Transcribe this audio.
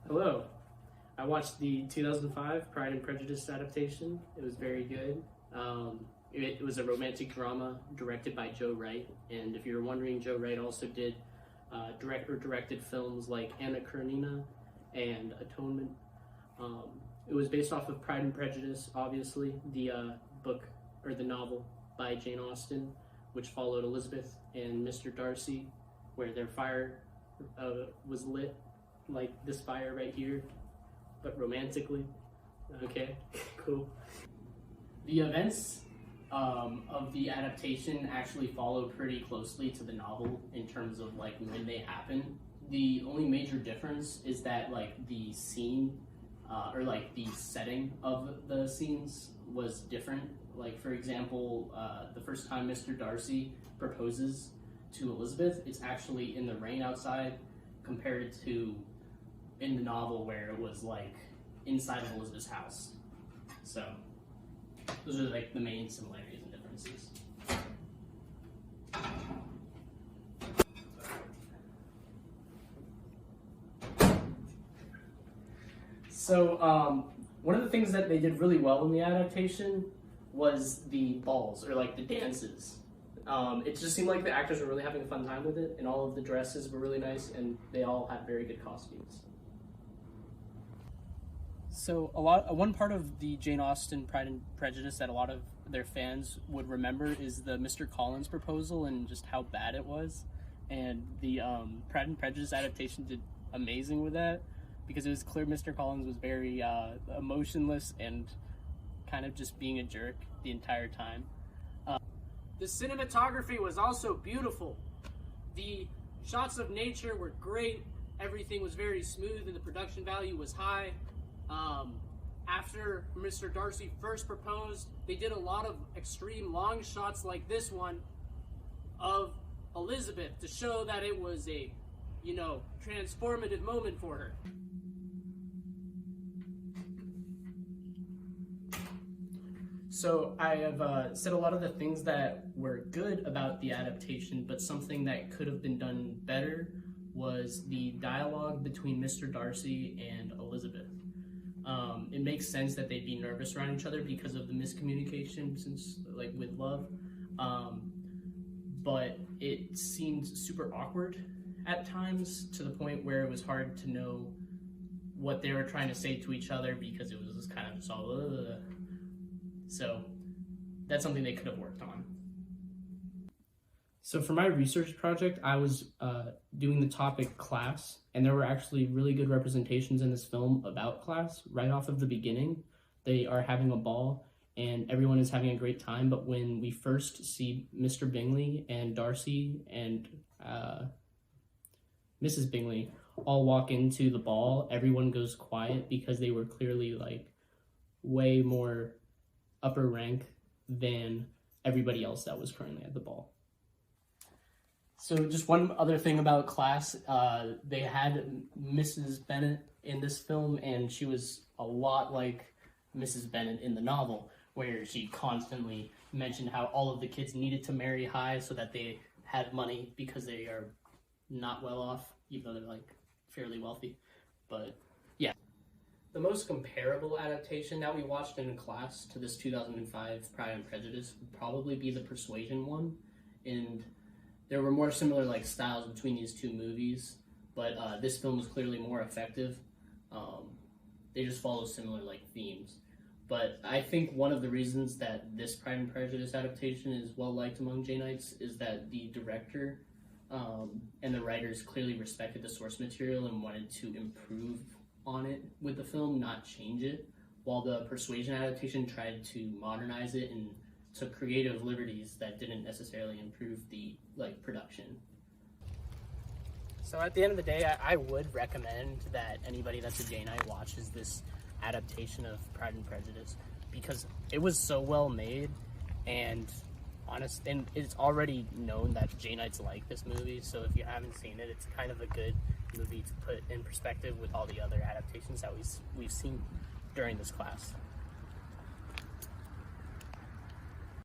Hello. I watched the 2005 Pride and Prejudice adaptation. It was very good. It was a romantic drama directed by Joe Wright. And if you're wondering, Joe Wright also did directed films like Anna Karenina and Atonement. It was based off of Pride and Prejudice, obviously, the book or the novel by Jane Austen, which followed Elizabeth and Mr. Darcy, where their fire was lit like this fire right here, but romantically. Okay, cool. The events of the adaptation actually follow pretty closely to the novel in terms of like when they happen. The only major difference is that like the scene or like the setting of the scenes was different. Like for example, the first time Mr. Darcy proposes to Elizabeth, it's actually in the rain outside compared to in the novel where it was like inside of Elizabeth's house. So those are like the main similarities and differences. So one of the things that they did really well in the adaptation was the balls, or like the dances. It just seemed like the actors were really having a fun time with it, and all of the dresses were really nice, and they all had very good costumes. So one part of the Jane Austen Pride and Prejudice that a lot of their fans would remember is the Mr. Collins proposal and just how bad it was. And the Pride and Prejudice adaptation did amazing with that, because it was clear Mr. Collins was very emotionless and kind of just being a jerk the entire time. The cinematography was also beautiful. The shots of nature were great. Everything was very smooth and the production value was high. After Mr. Darcy first proposed, they did a lot of extreme long shots like this one of Elizabeth to show that it was a, transformative moment for her. So I have said a lot of the things that were good about the adaptation, but something that could have been done better was the dialogue between Mr. Darcy and Elizabeth. It makes sense that they'd be nervous around each other because of the miscommunication since, like, with love. But it seemed super awkward at times, to the point where it was hard to know what they were trying to say to each other because it was just kind of just all So that's something they could have worked on. So for my research project, I was doing the topic class, and there were actually really good representations in this film about class. Right off of the beginning, they are having a ball, and everyone is having a great time, but when we first see Mr. Bingley and Darcy and Mrs. Bingley all walk into the ball, everyone goes quiet because they were clearly like way more upper rank than everybody else that was currently at the ball. So just one other thing about class, they had Mrs. Bennet in this film, and she was a lot like Mrs. Bennet in the novel, where she constantly mentioned how all of the kids needed to marry high so that they had money because they are not well off, even though they're like fairly wealthy. But yeah. The most comparable adaptation that we watched in class to this 2005 Pride and Prejudice would probably be the Persuasion one, and there were more similar like styles between these two movies, but this film was clearly more effective. They just follow similar like themes. But I think one of the reasons that this Pride and Prejudice adaptation is well liked among Janeites is that the director and the writers clearly respected the source material and wanted to improve on it with the film, not change it, while the Persuasion adaptation tried to modernize it and took creative liberties that didn't necessarily improve the production. So at the end of the day, I would recommend that anybody that's a Janeite watches this adaptation of Pride and Prejudice, because it was so well made, and and it's already known that Janeites like this movie, so if you haven't seen it, it's kind of a good movie to put in perspective with all the other adaptations that we've seen during this class.